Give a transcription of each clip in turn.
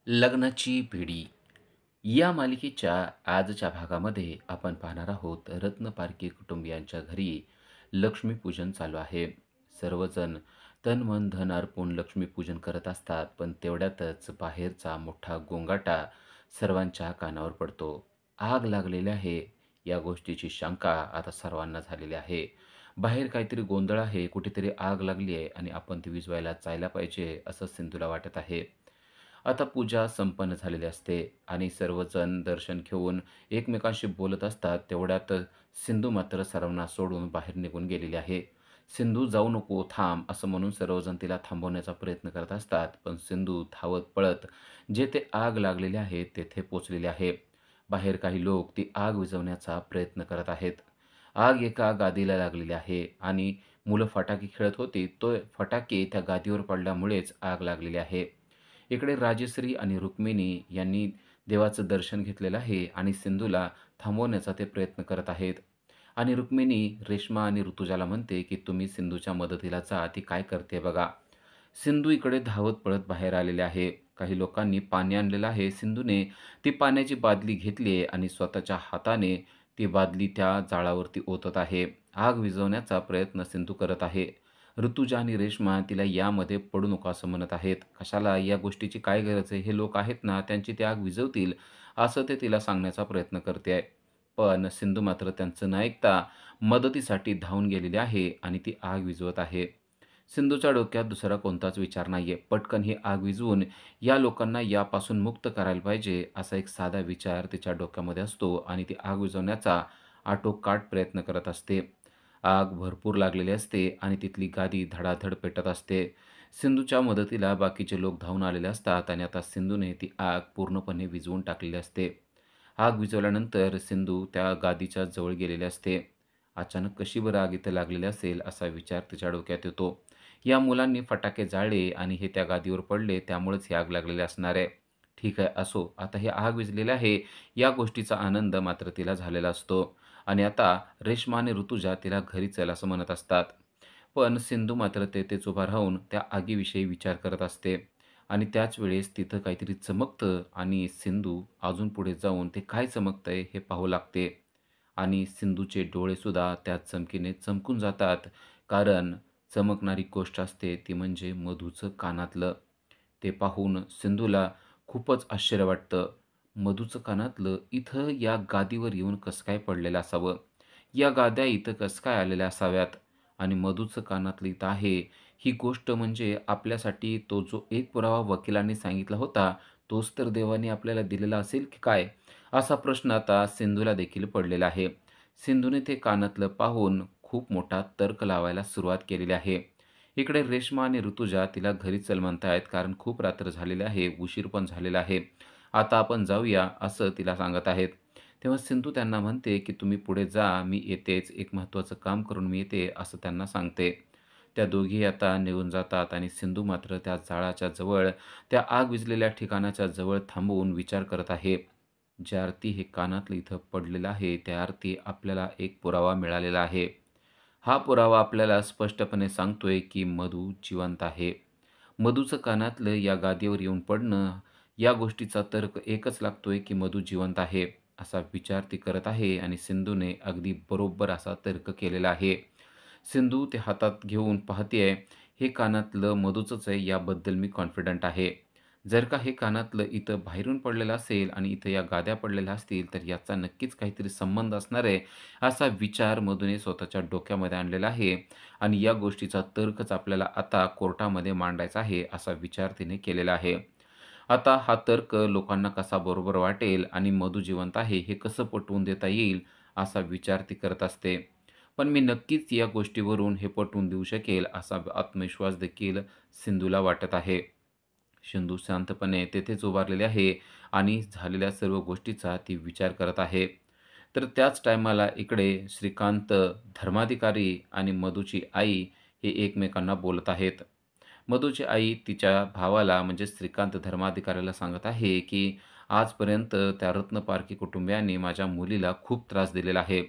लग्नाची पिढी या मालिकेच्या आजच्या भागामध्ये आपण पाहणार आहोत रत्नपारखी कुटुंबियांच्या घरी लक्ष्मीपूजन चालू आहे. सर्वजण तन मन धन अर्पून लक्ष्मीपूजन करत असतात, पण तेवढ्यातच बाहेरचा मोठा गोंगाटा सर्वांच्या कानावर पडतो. आग लागलेली आहे या गोष्टीची शंका आता सर्वांना झालेली आहे. बाहेर काहीतरी गोंधळ आहे, कुठेतरी आग लागली आहे आणि आपण ती विझवायला जायला पाहिजे असं सिंधूला वाटत आहे. आता पूजा संपन्न झालेली असते आणि सर्वजण दर्शन घेऊन एकमेकांशी बोलत असतात. तेवढ्यात सिंधू मात्र सर्वांना सोडून बाहेर निघून गेलेली आहे. "सिंधू जाऊ नको, थांब" असं म्हणून सर्वजण तिला थांबवण्याचा प्रयत्न करत असतात. पण सिंधू धावत पळत जेथे आग लागलेली आहे तेथे पोहोचलेली आहे. बाहेर काही लोक ती आग विझवण्याचा प्रयत्न करत आहेत. आग एका गादीला लागलेली आहे आणि मुलं फटाके खेळत होती. तो फटाके त्या गादीवर पडल्यामुळेच आग लागलेली आहे. इकडे राजश्री आणि रुक्मिणी यांनी देवाचं दर्शन घेतलेलं आहे आणि सिंधूला थांबवण्याचा ते प्रयत्न करत आहेत. आणि रुक्मिणी रेश्मा आणि ऋतुजाला म्हणते, की "तुम्ही सिंधूच्या मदतीला जा, ती काय करते बघा." सिंधू इकडे धावत पळत बाहेर आलेले आहे. काही लोकांनी पाणी आणलेलं आहे. सिंधूने ती पाण्याची बादली घेतली आहे आणि स्वतःच्या हाताने ती बादली त्या जाळावरती ओतत आहे. आग विझवण्याचा प्रयत्न सिंधू करत आहे. ऋतुजा आणि रेश्मा तिला यामध्ये पडू नको असं म्हणत आहेत. कशाला या गोष्टीची काय गरज आहे? हे लोक आहेत ना, त्यांची ती आग विझवतील, असं ते तिला सांगण्याचा प्रयत्न करते आहे. पण सिंधू मात्र त्यांचं न ऐकता मदतीसाठी धावून गेलेली आहे आणि ती आग विझवत आहे. सिंधूच्या डोक्यात दुसरा कोणताच विचार नाहीये. पटकन ही आग विझवून या लोकांना यापासून मुक्त करायला पाहिजे, असा एक साधा विचार तिच्या डोक्यामध्ये असतो आणि ती आग विझवण्याचा आटोकाट प्रयत्न करत असते. आग भरपूर लागलेली असते आणि तिथली गादी धडाधड पेटत असते. सिंधूच्या मदतीला बाकीचे लोक धावून आलेले असतात आणि आता सिंधूने ती आग पूर्णपणे विझवून टाकलेली असते. आग विझवल्यानंतर सिंधू त्या गादीच्या जवळ गेलेली असते. अचानक कशी बरं आग इथं लागलेली असेल असा विचार तिच्या डोक्यात येतो. या मुलांनी फटाके जाळले आणि हे त्या गादीवर पडले त्यामुळेच ही आग लागलेली असणार आहे. ठीक आहे असो, आता ही आग विझलेली आहे या गोष्टीचा आनंद मात्र तिला झालेला असतो आणि आता रेश्मा आणि ऋतुजा तिला घरी चल असं म्हणत असतात. पण सिंधू मात्र तेथेच उभा राहून त्या आगीविषयी विचार करत असते आणि त्याच वेळेस तिथं काहीतरी चमकतं आणि सिंधू अजून पुढे जाऊन ते काय चमकतंय हे पाहू लागते आणि सिंधूचे डोळेसुद्धा त्या चमकीने चमकून जातात. कारण चमकणारी गोष्ट असते ती म्हणजे मधूचं कानातलं. ते पाहून सिंधूला खूपच आश्चर्य वाटतं. मधूचं कानातलं इथं या गादीवर येऊन कसं काय पडलेलं असावं? या गाद्या इथं कसं काय आलेल्या असाव्यात? आणि मधूचं कानातलं इथं आहे, ही गोष्ट म्हणजे आपल्यासाठी तो जो एक पुरावा वकिलांनी सांगितला होता, तोच तर देवाने आपल्याला दिलेला असेल की काय? असा प्रश्न आता सिंधूला देखील पडलेला आहे. सिंधूने ते कानातलं पाहून खूप मोठा तर्क लावायला सुरुवात केलेली आहे. इकडे रेश्मा आणि ऋतुजा तिला घरी चल म्हणतायत कारण खूप रात्र झालेली आहे, उशीर पण झालेला आहे. आता आपण जाऊया असं तिला सांगत आहेत. तेव्हा सिंधू त्यांना म्हणते, की "तुम्ही पुढे जा, मी येतेच. एक महत्त्वाचं काम करून मी येते," असं त्यांना सांगते. त्या दोघीही आता निघून जातात आणि सिंधू मात्र त्या जाळाच्या जवळ, त्या आग विझलेल्या ठिकाणाच्या जवळ थांबून विचार करत आहे. ज्या अर्थी हे कानातलं इथं पडलेलं आहे, त्या अर्थी आपल्याला एक पुरावा मिळालेला आहे. हा पुरावा आपल्याला स्पष्टपणे सांगतोय, की मधू जिवंत आहे. मधूचं कानातलं या गादीवर येऊन पडणं, या गोष्टीचा तर्क एकच लागतोय, की मधू जिवंत आहे. असा विचार ती करत आहे आणि सिंधूने अगदी बरोबर असा तर्क केलेला आहे. सिंधू ते हातात घेऊन पाहतेय, हे कानातलं मधूचंच आहे याबद्दल मी कॉन्फिडंट आहे. जर का हे कानातलं इथं बाहेरून पडलेलं असेल आणि इथं या गाद्या पडलेल्या असतील, तर याचा नक्कीच काहीतरी संबंध असणार आहे, असा विचार मधूने स्वतःच्या डोक्यामध्ये आणलेला आहे आणि या गोष्टीचा तर्कच आपल्याला आता कोर्टामध्ये मांडायचा आहे, असा विचार तिने केलेला आहे. आता हा तर्क लोकांना कसा बरोबर वाटेल आणि मधू जिवंत आहे हे कसं पटवून देता येईल, असा विचार ती करत असते. पण मी नक्कीच या गोष्टीवरून हे पटवून देऊ शकेल, असा आत्मविश्वास देखील सिंधूला वाटत आहे. सिंधू शांतपणे तेथेच उभारलेली आहे आणि झालेल्या सर्व गोष्टीचा ती विचार करत आहे. तर त्याच टायमाला इकडे श्रीकांत धर्माधिकारी आणि मधूची आई हे एकमेकांना बोलत आहेत. मधूची आई तिच्या भावाला म्हणजे श्रीकांत धर्माधिकाऱ्याला सांगत आहे, की आजपर्यंत त्या रत्नपारखी कुटुंबियांनी माझ्या मुलीला खूप त्रास दिलेला आहे.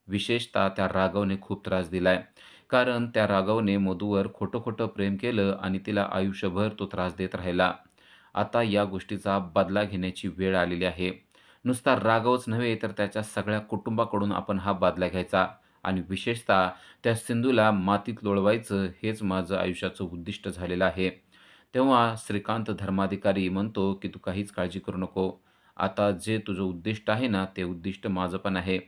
विशेषतः त्या राघवने खूप त्रास दिलाय. कारण त्या राघवने मधूवर खोटं-खोटं प्रेम केलं आणि तिला आयुष्यभर तो त्रास देत राहिला. आता या गोष्टीचा बदला घेण्याची वेळ आलेली आहे. नुसता राघवच नव्हे, तर त्याच्या सगळ्या कुटुंबाकडून आपण हा बदला घ्यायचा आणि विशेषतः त्या सिंधूला मातीत लोळवायचं हेच माझं आयुष्याचं उद्दिष्ट झालेलं आहे. तेव्हा श्रीकांत धर्माधिकारी म्हणतो, की "तू काहीच काळजी करू नको. आता जे तुझं उद्दिष्ट आहे ना, ते उद्दिष्ट माझं पण आहे.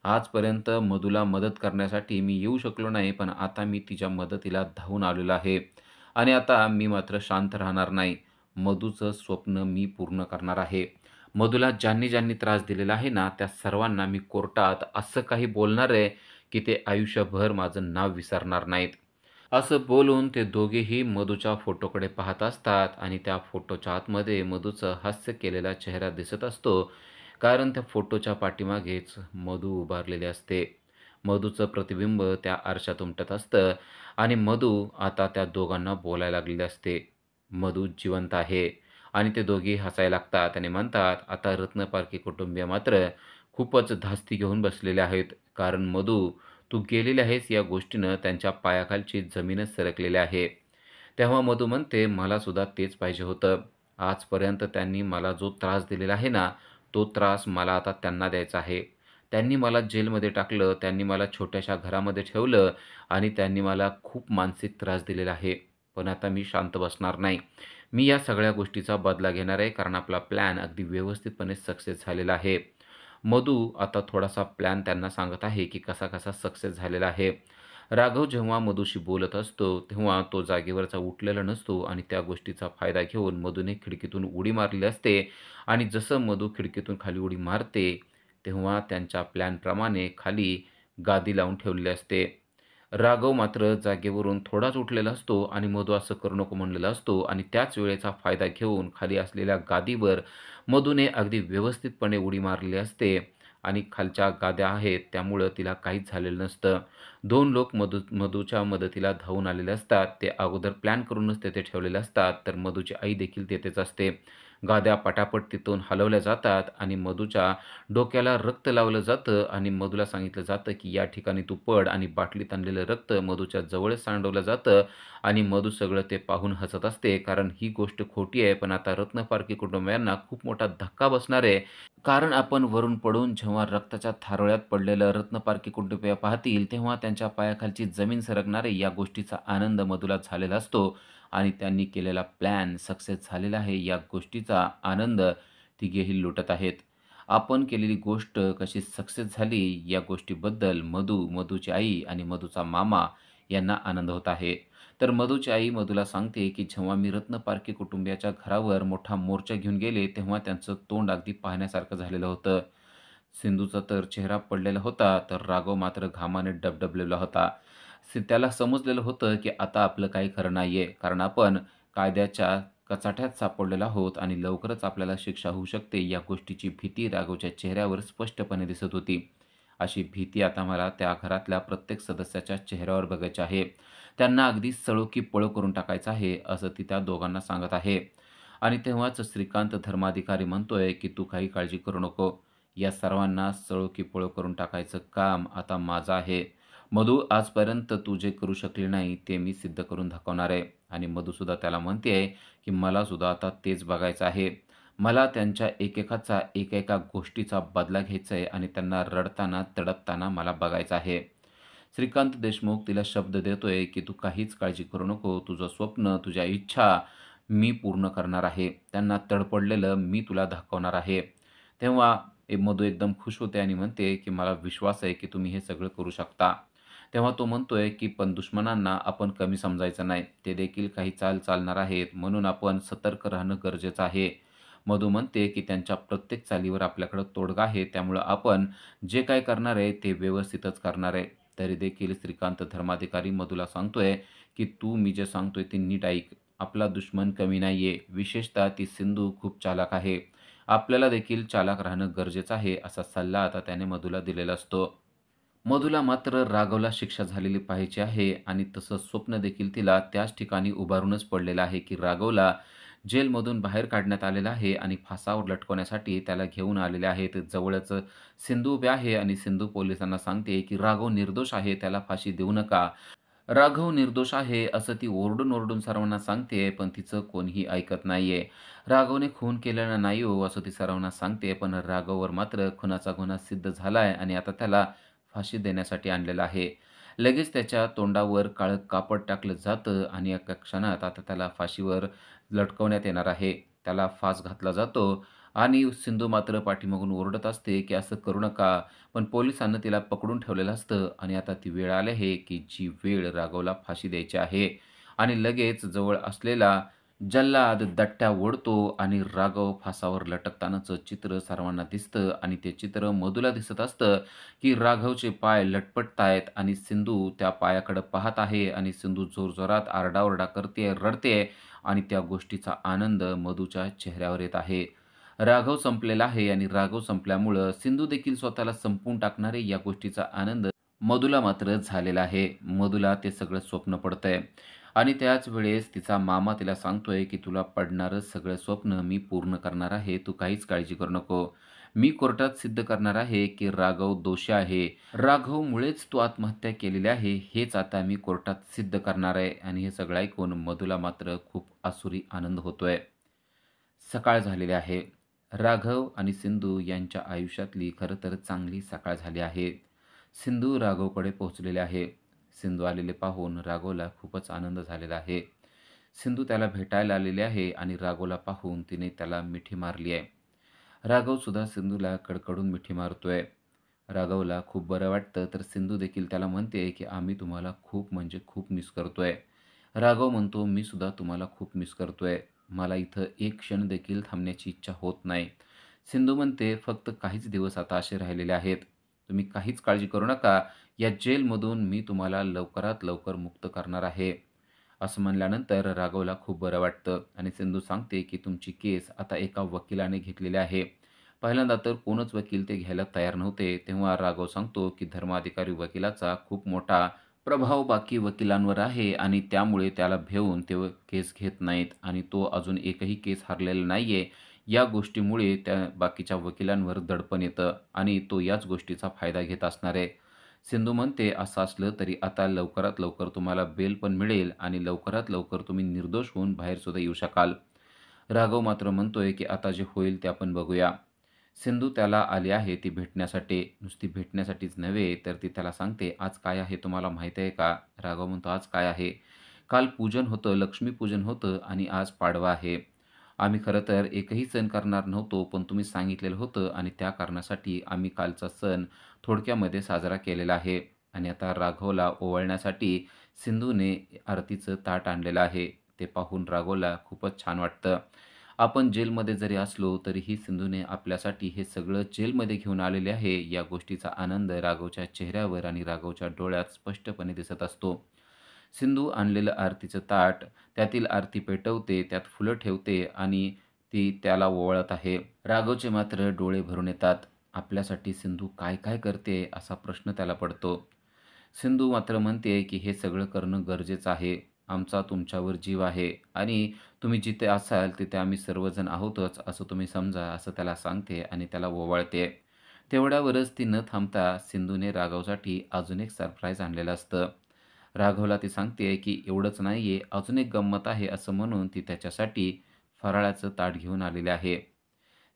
आजपर्यंत मधूला मदत करण्यासाठी मी येऊ शकलो नाही, पण आता मी तिच्या मदतीला धावून आलेलो आहे आणि आता मी मात्र शांत राहणार नाही. मधूचं स्वप्न मी पूर्ण करणार आहे. मधूला ज्यांनी-ज्यांनी त्रास दिलेला आहे ना, त्या सर्वांना मी कोर्टात असं काही बोलणार आहे, की ते आयुष्यभर माझं नाव विसरणार नाहीत." असं बोलून ते दोघेही मधूच्या फोटोकडे पाहत असतात आणि त्या फोटोच्या आतमध्ये मधूचं हास्य केलेला चेहरा दिसत असतो. कारण त्या फोटोच्या पाठीमागेच मधू उभारलेले असते. मधूचं प्रतिबिंब त्या आरशात उमटत असतं आणि मधू आता त्या दोघांना बोलायला लागलेली असते. मधू जिवंत आहे आणि ते दोघेही हसायला लागतात आणि म्हणतात, "आता रत्नपारखी कुटुंबीय मात्र खूपच धास्ती घेऊन बसलेले आहेत. कारण मधू, तू गेलेली आहेस या गोष्टीनं त्यांच्या पायाखालची जमीनच सरकलेली आहे." तेव्हा मधू म्हणते, "मला सुद्धा तेच पाहिजे होतं. आजपर्यंत त्यांनी मला जो त्रास दिलेला आहे ना, तो त्रास मला आता त्यांना द्यायचा आहे. त्यांनी मला जेलमध्ये टाकलं, त्यांनी मला छोट्याशा घरामध्ये ठेवलं आणि त्यांनी मला खूप मानसिक त्रास दिलेला आहे. पण आता मी शांत बसणार नाही. मी या सगळ्या गोष्टीचा बदला घेणार आहे, कारण आपला प्लॅन अगदी व्यवस्थितपणे सक्सेस झालेला आहे." मधू आता थोडासा प्लॅन त्यांना सांगत आहे, की कसा-कसा सक्सेस झालेला आहे. राघव जेव्हा मधूशी बोलत असतो, तेव्हा तो जागेवरचा उठलेला नसतो आणि त्या गोष्टीचा फायदा घेऊन मधूने खिडकीतून उडी मारलेली असते आणि जसं मधू खिडकीतून खाली उडी मारते, तेव्हा त्यांच्या प्लॅनप्रमाणे खाली गादी लावून ठेवलेली असते. राघव मात्र जागेवरून थोडाच उठलेला असतो आणि मधू असं करू नको म्हणलेला असतो आणि त्याच वेळेचा फायदा घेऊन खाली असलेल्या गादीवर मधूने अगदी व्यवस्थितपणे उडी मारलेली असते आणि खालच्या गाद्या आहेत त्यामुळं तिला काहीच झालेलं नसतं. 2 लोक मधूच्या मदतीला धावून आलेले असतात. ते अगोदर प्लॅन करूनच तिथे ठेवलेले असतात. तर मधूची आई देखील तेथेच असते. गाद्या पटापट तिथून हलवल्या जातात आणि मधूच्या डोक्याला रक्त लावलं जातं आणि मधूला सांगितलं जातं, की "या ठिकाणी तू पड" आणि बाटलीत आणलेलं रक्त मधूच्या जवळच सांडवलं जातं आणि मधू सगळं ते पाहून हसत असते. कारण ही गोष्ट खोटी आहे, पण आता रत्नपारखी कुटुंबियांना खूप मोठा धक्का बसणार आहे. कारण आपण वरून पडून जेव्हा रक्ताच्या थारोळ्यात पडलेलं रत्नपारखी कुटुंबीय पाहतील, तेव्हा त्यांच्या पायाखालची जमीन सरकणार आहे, या गोष्टीचा आनंद मधूला झालेला असतो आणि त्यांनी केलेला प्लॅन सक्सेस झालेला आहे, या गोष्टीचा आनंद तिघेही लुटत आहेत. आपण केलेली गोष्ट कशी सक्सेस झाली, या गोष्टीबद्दल मधू, मधूची आई आणि मधूचा मामा यांना आनंद होत आहे. तर मधूची आई मधूला सांगते, की "जेव्हा मी रत्नपारखी कुटुंबियाच्या घरावर मोठा मोर्चा घेऊन गेले, तेव्हा त्यांचं तोंड अगदी पाहण्यासारखं झालेलं होतं. सिंधूचा तर चेहरा पडलेला होता, तर राघव मात्र घामाने डबडबलेला होता. त्याला समजलेलं होतं, की आता आपलं काही खरं नाहीये, कारण आपण कायद्याच्या कचाट्यात सापडलेलो आहोत आणि लवकरच आपल्याला शिक्षा होऊ शकते, या गोष्टीची भीती राघवच्या चेहऱ्यावर स्पष्टपणे दिसत होती. अशी भीती आता मला त्या घरातल्या प्रत्येक सदस्याच्या चेहऱ्यावर बघायची आहे. त्यांना अगदी सळो की पळो करून टाकायचं आहे, असं ती त्या दोघांना सांगत आहे. आणि तेव्हाच श्रीकांत धर्माधिकारी म्हणतोय, की "तू काही काळजी करू नको. या सर्वांना सळो की पळो करून टाकायचं काम आता माझं आहे. मधू, आजपर्यंत तू जे करू शकली नाही, ते मी सिद्ध करून दाखवणार आहे." आणि मधूसुद्धा त्याला म्हणते की "मला सुद्धा आता तेच बघायचं आहे. मला त्यांच्या एकेकाचा, एकेका गोष्टीचा बदला घ्यायचा आहे आणि त्यांना रडताना, तडपताना मला बघायचं आहे." श्रीकांत देशमुख तिला शब्द देतोय, की "तू काहीच काळजी करू नको. तुझं स्वप्न, तुझ्या इच्छा मी पूर्ण करणार आहे. त्यांना तडपडलेलं मी तुला दाखवणार आहे." तेव्हा मधू एकदम खुश होते आणि म्हणते, की "मला विश्वास आहे, की तुम्ही हे सगळं करू शकता." तेव्हा तो म्हणतोय, की "पण दुश्मनांना आपण कमी समजायचं नाही. ते देखील काही चाल चालणार आहेत. म्हणून आपण सतर्क राहणं गरजेचं आहे." मधू म्हणते, की "त्यांच्या प्रत्येक चालीवर आपल्याकडे तोडगा आहे. त्यामुळं आपण जे काही करणार आहे, ते व्यवस्थितच करणार आहे." तरी देखील श्रीकांत धर्माधिकारी मधूला सांगतोय, की "तू मी जे सांगतोय ते नीट ऐक. आपला दुश्मन कमी नाहीये. विशेषतः ती सिंधू खूप चालाक आहे. आपल्याला देखील चालाक राहणं गरजेचं आहे." असा सल्ला आता त्याने मधूला दिलेला असतो. मधूला मात्र राघवला शिक्षा झालेली पाहिजे आहे आणि तसं स्वप्न देखील तिला त्याच ठिकाणी उभारूनच पडलेलं आहे, की राघवला जेलमधून बाहेर काढण्यात आलेलं आहे आणि फासावर लटकवण्यासाठी त्याला घेऊन आलेले आहेत. जवळच सिंधू उभी आहे आणि सिंधू पोलिसांना सांगते, की "राघव निर्दोष आहे, त्याला फाशी देऊ नका." राघव निर्दोष आहे असं ती ओरडून-ओरडून सर्वांना सांगते, पण तिचं कोणीही ऐकत नाहीये. राघवने खून केलेला नाही हो, असं ती सर्वांना सांगते, पण राघववर मात्र खुनाचा गुन्हा सिद्ध झालाय आणि आता त्याला फाशी देण्यासाठी आणलेलं आहे. लगेच त्याच्या तोंडावर काळं कापड टाकलं जातं आणि एका क्षणात आता त्याला फाशीवर लटकवण्यात येणार आहे. त्याला फास घातला जातो आणि सिंधू मात्र पाठीमागून ओरडत असते, की "असं करू नका." पण पोलिसांनी तिला पकडून ठेवलेलं असतं आणि आता ती वेळ आली आहे, की जी वेळ राघवला फाशी द्यायची आहे आणि लगेच जवळ असलेला जल्लाद दट्ट्या ओढतो आणि राघव फासावर लटकतानाचं चित्र सर्वांना दिसतं आणि ते चित्र मधूला दिसत असतं, की राघवचे पाय लटपटतायत आणि सिंधू त्या पायाकडे पाहत आहे आणि सिंधू जोरजोरात आरडाओरडा करतेय, रडतेय आणि त्या गोष्टीचा आनंद मधूच्या चेहऱ्यावर येत आहे. राघव संपलेला आहे आणि राघव संपल्यामुळं सिंधू देखील स्वतःला संपवून टाकणार आहे या गोष्टीचा आनंद मधूला मात्र झालेला आहे. मधूला ते सगळं स्वप्न पडतंय आणि त्याच वेळेस तिचा मामा तिला सांगतोय, की "तुला पडणारं सगळं स्वप्न मी पूर्ण करणार आहे. तू काहीच काळजी करू नको. मी कोर्टात सिद्ध करणार आहे, की राघव दोषी आहे. राघवमुळेच तू आत्महत्या केलेली आहे, हेच आता मी कोर्टात सिद्ध करणार आहे." आणि हे सगळं ऐकून मधूला मात्र खूप आसुरी आनंद होतोय. सकाळ झालेली आहे. राघव आणि सिंधू यांच्या आयुष्यातली खरं तर चांगली सकाळ झाली आहे. सिंधू राघवकडे पोहोचलेले आहे. सिंधू आलेले पाहून राघवला खूपच आनंद झालेला आहे. सिंधू त्याला भेटायला आलेली आहे आणि राघवला पाहून तिने त्याला मिठी मारली आहे. राघवसुद्धा सिंधूला कडकडून मिठी मारतोय. राघवला खूप बरं वाटतं, तर सिंधू देखील त्याला म्हणते, की "आम्ही तुम्हाला खूप म्हणजे खूप मिस करतोय." राघव म्हणतो, "मी सुद्धा तुम्हाला खूप मिस करतोय. मला इथं एक क्षण देखील थांबण्याची इच्छा होत नाही." सिंधू म्हणते, "फक्त काहीच दिवस आता असे राहिलेले आहेत. तुम्ही काहीच काळजी करू नका. या जेलमधून मी तुम्हाला लवकरात लवकर मुक्त करणार आहे." असं म्हणल्यानंतर राघवला खूप बरं वाटतं आणि सिंधू सांगते, की "तुमची केस आता एका वकिलाने घेतलेली आहे." पहिल्यांदा तर कोणच वकील ते घ्यायला तयार नव्हते. तेव्हा राघव सांगतो, की धर्माधिकारी वकिलाचा खूप मोठा प्रभाव बाकी वकिलांवर आहे आणि त्यामुळे त्याला भेऊन ते केस घेत नाहीत आणि तो अजून एकही केस हरलेला नाहीये. या गोष्टीमुळे त्या बाकीच्या वकिलांवर दडपण येतं आणि तो याच गोष्टीचा फायदा घेत असणार आहे. सिंधू म्हणते, "असं असलं तरी आता लवकरात लवकर तुम्हाला बेल पण मिळेल आणि लवकरात लवकर तुम्ही निर्दोष होऊन बाहेरसुद्धा येऊ शकाल." राघव मात्र म्हणतोय, की "आता जे होईल ते आपण बघूया." सिंधू त्याला आली आहे ती भेटण्यासाठी. नुसती भेटण्यासाठीच नव्हे, तर ती त्याला सांगते, "आज काय आहे तुम्हाला माहीत आहे का?" राघव म्हणतो, "आज काय आहे?" "काल पूजन होतं, लक्ष्मीपूजन होतं आणि आज पाडवा आहे. आम्ही खरं तर एकही सण करणार नव्हतो, पण तुम्ही सांगितलेलं होतं आणि त्या कारणासाठी आम्ही कालचा सण थोडक्यामध्ये साजरा केलेला आहे." आणि आता राघवला ओवाळण्यासाठी सिंधूने आरतीचं ताट आणलेलं आहे. ते पाहून राघवला खूपच छान वाटतं. आपण जेलमध्ये जरी असलो, तरीही सिंधूने आपल्यासाठी हे सगळं जेलमध्ये घेऊन आलेले आहे, या गोष्टीचा आनंद राघवच्या चेहऱ्यावर आणि राघवच्या डोळ्यात स्पष्टपणे दिसत असतो. सिंधू आणलेलं आरतीचं ताट, त्यातील आरती पेटवते, त्यात फुलं ठेवते आणि ती त्याला ओवाळत आहे. राघवचे मात्र डोळे भरून येतात. आपल्यासाठी सिंधू काय-काय करते, असा प्रश्न त्याला पडतो. सिंधू मात्र म्हणते, की "हे सगळं करणं गरजेचं आहे. आमचा तुमच्यावर जीव आहे आणि तुम्ही जिथे असाल तिथे आम्ही सर्वजण आहोतच असं तुम्ही समजा." असं त्याला सांगते आणि त्याला ओवाळते. तेवढ्यावरच ती न थांबता सिंधूने राघवसाठी अजून एक सरप्राईज आणलेलं असतं. राघवला ती सांगते, की "एवढंच नाहीये, अजून एक गंमत आहे." असं म्हणून ती त्याच्यासाठी फराळाचं ताट घेऊन आलेले आहे.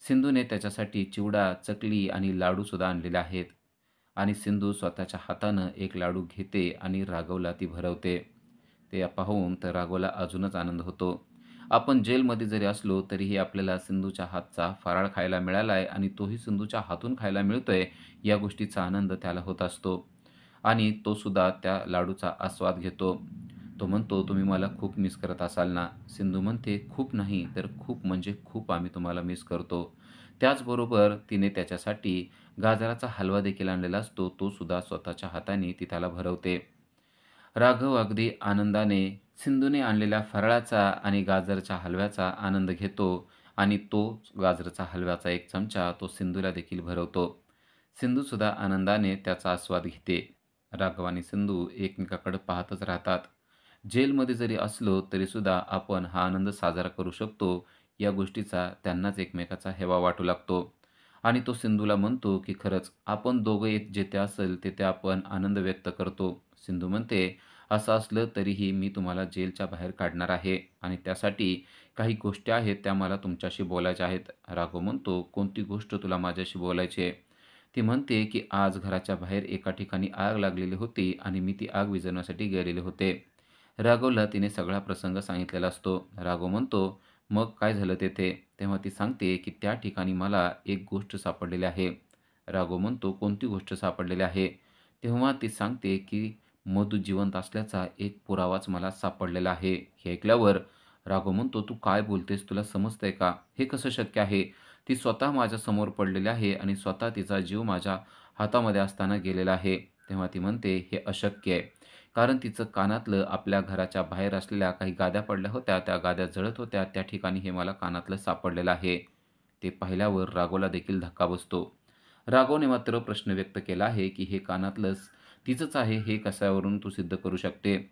सिंधूने त्याच्यासाठी चिवडा, चकली आणि लाडूसुद्धा आणलेले आहेत. आणि सिंधू स्वतःच्या हातानं एक लाडू घेते आणि राघवला ती भरवते. ते पाहून तर राघवला अजूनच आनंद होतो. आपण जेलमध्ये जरी असलो तरीही आपल्याला सिंधूच्या हातचा फराळ खायला मिळाला आहे आणि तोही सिंधूच्या हातून खायला मिळतोय, या गोष्टीचा आनंद त्याला होत असतो. आणि तो सुद्धा त्या लाडूचा आस्वाद घेतो. तो म्हणतो, "तुम्ही मला खूप मिस करत असाल ना?" सिंधू म्हणते, "खूप नाही तर खूप म्हणजे खूप आम्ही तुम्हाला मिस करतो." त्याचबरोबर तिने त्याच्यासाठी गाजराचा हलवा देखील आणलेला असतो. तो सुद्धा स्वतःच्या हाताने ती त्याला भरवते. राघव अगदी आनंदाने सिंधूने आणलेल्या फराळाचा आणि गाजरच्या हलव्याचा आनंद घेतो आणि तो गाजराचा हलव्याचा एक चमचा तो सिंधूला देखील भरवतो. सिंधूसुद्धा आनंदाने त्याचा आस्वाद घेते. राघव आणि सिंधू एकमेकाकडे पाहतच राहतात. जेलमध्ये जरी असलो तरीसुद्धा आपण हा आनंद साजरा करू शकतो, या गोष्टीचा त्यांनाच एकमेकाचा हेवा वाटू लागतो. आणि तो सिंधूला म्हणतो, की "खरंच आपण दोघं एक जिथे असेल तिथे आपण आनंद व्यक्त करतो." सिंधू म्हणते, असं असलं तरीही मी तुम्हाला जेलच्या बाहेर काढणार आहे आणि त्यासाठी काही गोष्टी आहेत त्या मला तुमच्याशी बोलायच्या आहेत. राघव म्हणतो, "कोणती गोष्ट तुला माझ्याशी बोलायची आहे?" ती म्हणते, की "आज घराच्या बाहेर एका ठिकाणी आग लागलेली होती आणि मी ती आग विझवण्यासाठी गेलेले होते." राघवला तिने सगळा प्रसंग सांगितलेला असतो. राघव म्हणतो, "मग काय झालं तेथे?" तेव्हा ती सांगते, की "त्या ठिकाणी मला एक गोष्ट सापडलेली आहे." राघव म्हणतो, "कोणती गोष्ट सापडलेली आहे?" तेव्हा ती सांगते, की "मधू जिवंत असल्याचा एक पुरावाच मला सापडलेला आहे." हे ऐकल्यावर राघव म्हणतो, "तू काय बोलतेस? तुला समजतंय का? हे कसं शक्य आहे? ती स्वतः माझ्यासमोर पडलेली आहे आणि स्वतः तिचा जीव माझ्या हातामध्ये असताना गेलेला आहे." तेव्हा ती म्हणते, "हे अशक्य आहे." कारण तिचं कानातलं आपल्या घराच्या बाहेर असलेल्या काही गाद्या पडल्या होत्या, त्या गाद्या जळत होत्या, त्या ठिकाणी हे मला कानातलं सापडलेलं आहे. ते पाहिल्यावर राघवला देखील धक्का बसतो. राघवने मात्र प्रश्न व्यक्त केला आहे, की "हे कानातलंच तिचंच आहे, हे कशावरून तू सिद्ध करू शकते?"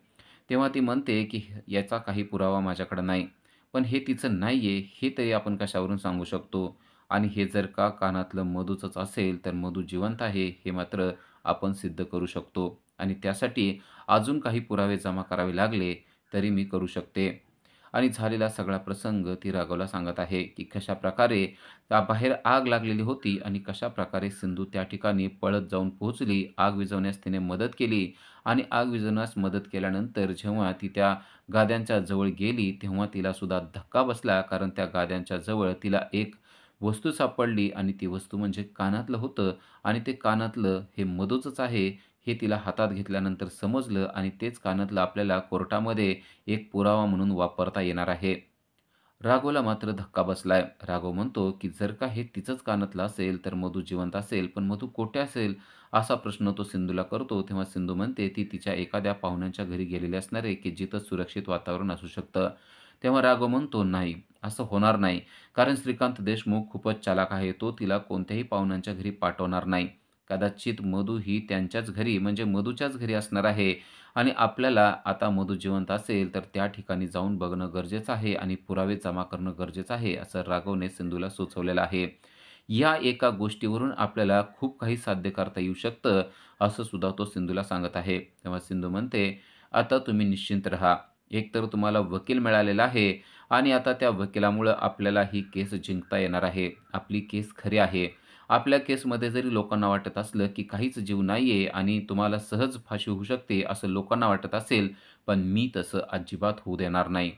तेव्हा ती म्हणते, की "याचा काही पुरावा माझ्याकडे नाही. पण हे तिचं नाहीये, हे तरी आपण कशावरून सांगू शकतो? आणि हे जर का कानातलं मधूचंच असेल, तर मधू जिवंत आहे, हे मात्र आपण सिद्ध करू शकतो. आणि त्यासाठी अजून काही पुरावे जमा करावे लागले, तरी मी करू शकते." आणि झालेला सगळा प्रसंग ती राघवला सांगत आहे, की कशाप्रकारे त्या बाहेर आग लागलेली होती आणि कशाप्रकारे सिंधू त्या ठिकाणी पळत जाऊन पोहोचली, आग विझवण्यास तिने मदत केली आणि आग विझवण्यास मदत केल्यानंतर जेव्हा ती त्या गाद्यांच्या जवळ गेली, तेव्हा तिला सुद्धा धक्का बसला. कारण त्या गाद्यांच्या जवळ तिला एक वस्तू सापडली आणि ती वस्तू म्हणजे कानातलं होतं आणि ते कानातलं हे मधूचंच आहे, हे तिला हातात घेतल्यानंतर समजलं आणि तेच कानातलं आपल्याला कोर्टामध्ये एक पुरावा म्हणून वापरता येणार आहे. राघवला मात्र धक्का बसलाय. राघव म्हणतो, की जर का हे तिचंच कानातलं असेल, तर मधू जिवंत असेल. पण मधू कोठे असेल? असा प्रश्न तो सिंधूला करतो. तेव्हा सिंधू म्हणते, ती तिच्या एखाद्या पाहुण्यांच्या घरी गेलेली असणार आहे, की जिथं सुरक्षित वातावरण असू शकतं. तेव्हा राघव म्हणतो, "नाही, असं होणार नाही. कारण श्रीकांत देशमुख खूपच चालाख आहे. तो तिला कोणत्याही पाहुण्यांच्या घरी पाठवणार नाही. कदाचित मधू ही त्यांच्याच घरी म्हणजे मधूच्याच घरी असणार आहे आणि आपल्याला आता मधू जिवंत असेल, तर त्या ठिकाणी जाऊन बघणं गरजेचं आहे आणि पुरावे जमा करणं गरजेचं आहे, असं राघवने सिंधूला सुचवलेलं आहे. या एका गोष्टीवरून आपल्याला खूप काही साध्य करता येऊ शकतं, असं सुद्धा तो सिंधूला सांगत आहे. तेव्हा सिंधू म्हणते, "आता तुम्ही निश्चिंत राहा. एकतर तुम्हाला वकील मिळालेला आहे आणि आता त्या वकिलामुळं आपल्याला ही केस जिंकता येणार आहे. आपली केस खरी आहे. आपल्या केसमध्ये जरी लोकांना वाटत असलं, की काहीच जीव नाहीये आणि तुम्हाला सहज फाशी होऊ शकते, असं लोकांना वाटत असेल, पण मी तसं अजिबात होऊ देणार नाही.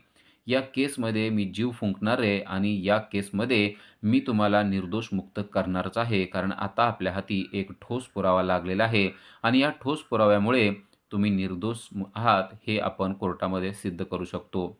या केसमध्ये मी जीव फुंकणार आहे आणि या केसमध्ये मी तुम्हाला निर्दोष मुक्त करणारच आहे. कारण आता आपल्या हाती एक ठोस पुरावा लागलेला आहे आणि या ठोस पुराव्यामुळे तुम्ही निर्दोष आहात, हे आपण कोर्टामध्ये सिद्ध करू शकतो."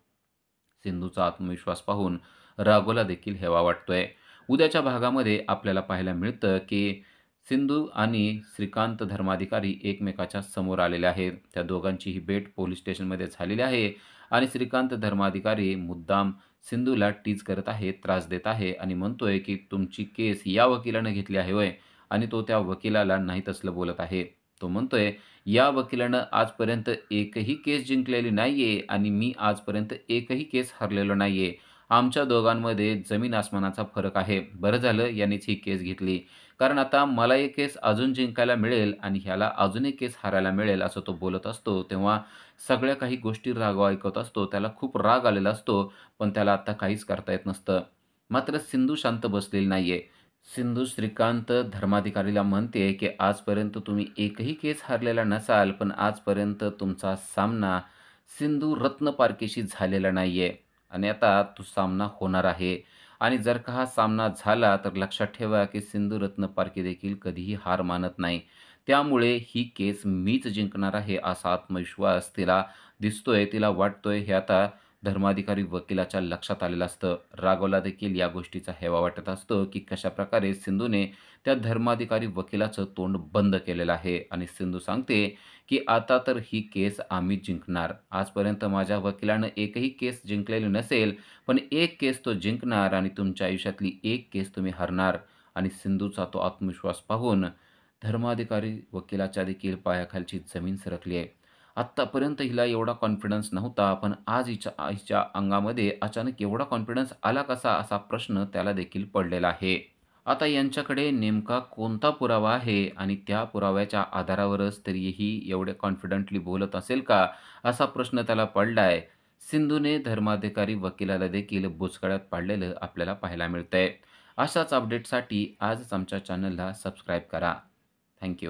सिंधूचा आत्मविश्वास पाहून राघवला देखील हेवा वाटतोय. उद्याच्या भागामध्ये आपल्याला पाहायला मिळतं, की सिंधू आणि श्रीकांत धर्माधिकारी एकमेकाच्या समोर आलेले आहेत. त्या दोघांचीही भेट पोलिस स्टेशनमध्ये झालेली आहे आणि श्रीकांत धर्माधिकारी मुद्दाम सिंधूला टीज करत आहे, त्रास देत आहे आणि म्हणतोय, की "तुमची केस या वकिलानं घेतली आहे होय?" आणि तो त्या वकिलाला नाही तसलं बोलत आहे. तो म्हणतोय, "या वकिलानं आजपर्यंत एकही केस जिंकलेली नाहीये आणि मी आजपर्यंत एकही केस हरलेलो नाहीये. आमच्या दोघांमध्ये जमीन-आसमानाचा फरक आहे. बरं झालं यानेच ही केस घेतली. कारण आता मला एक केस अजून जिंकायला मिळेल आणि ह्याला अजून एक केस हारायला मिळेल." असं तो बोलत असतो. तेव्हा सगळ्या काही गोष्टी राघव ऐकत असतो. त्याला खूप राग आलेला असतो, पण त्याला आता काहीच करता येत नसतं. मात्र सिंधू शांत बसलेली नाहीये. सिंधू श्रीकांत धर्माधिकारीला म्हणते, की "आजपर्यंत तुम्ही एकही केस हरलेला नसाल, पण आजपर्यंत तुमचा सामना सिंधू रत्नपारखीशी झालेला नाहीये आणि आता तो सामना होणार आहे. आणि जर का हा सामना झाला, तर लक्षात ठेवा, की सिंधू रत्नपारखी देखील कधीही हार मानत नाही. त्यामुळे ही केस मीच जिंकणार आहे, असा आत्मविश्वास तिला दिसतोय, तिला वाटतोय." हे आता धर्माधिकारी वकिलाच्या लक्षात आलेलं असतं. राघवला देखील या गोष्टीचा हेवा वाटत असतो, की कशाप्रकारे सिंधूने त्या धर्माधिकारी वकिलाचं तोंड बंद केलेलं आहे आणि सिंधू सांगते, की "आता तर ही केस आम्हीच जिंकणार. आजपर्यंत माझ्या वकिलानं एकही केस जिंकलेली नसेल, पण एक केस तो जिंकणार आणि तुमच्या आयुष्यातली एक केस तुम्ही हरणार." आणि सिंधूचा तो आत्मविश्वास पाहून धर्माधिकारी वकिलाच्या देखील पायाखालची जमीन सरकली आहे. आत्तापर्यंत हिला एवढा कॉन्फिडन्स नव्हता, पण आज हिच्या अंगामध्ये अचानक एवढा कॉन्फिडन्स आला कसा? असा प्रश्न त्याला देखील पडलेला आहे. आता यांच्याकडे नेमका कोणता पुरावा आहे आणि त्या पुराव्याच्या आधारावरच तरीही एवढे कॉन्फिडंटली बोलत असेल का? असा प्रश्न त्याला पडलाय. सिंधूने धर्माधिकारी वकिलाला देखील बुचकळ्यात पाडलेलं आपल्याला पाहायला मिळतंय. अशाच अपडेटसाठी आजच आमच्या चॅनलला सबस्क्राईब करा. थँक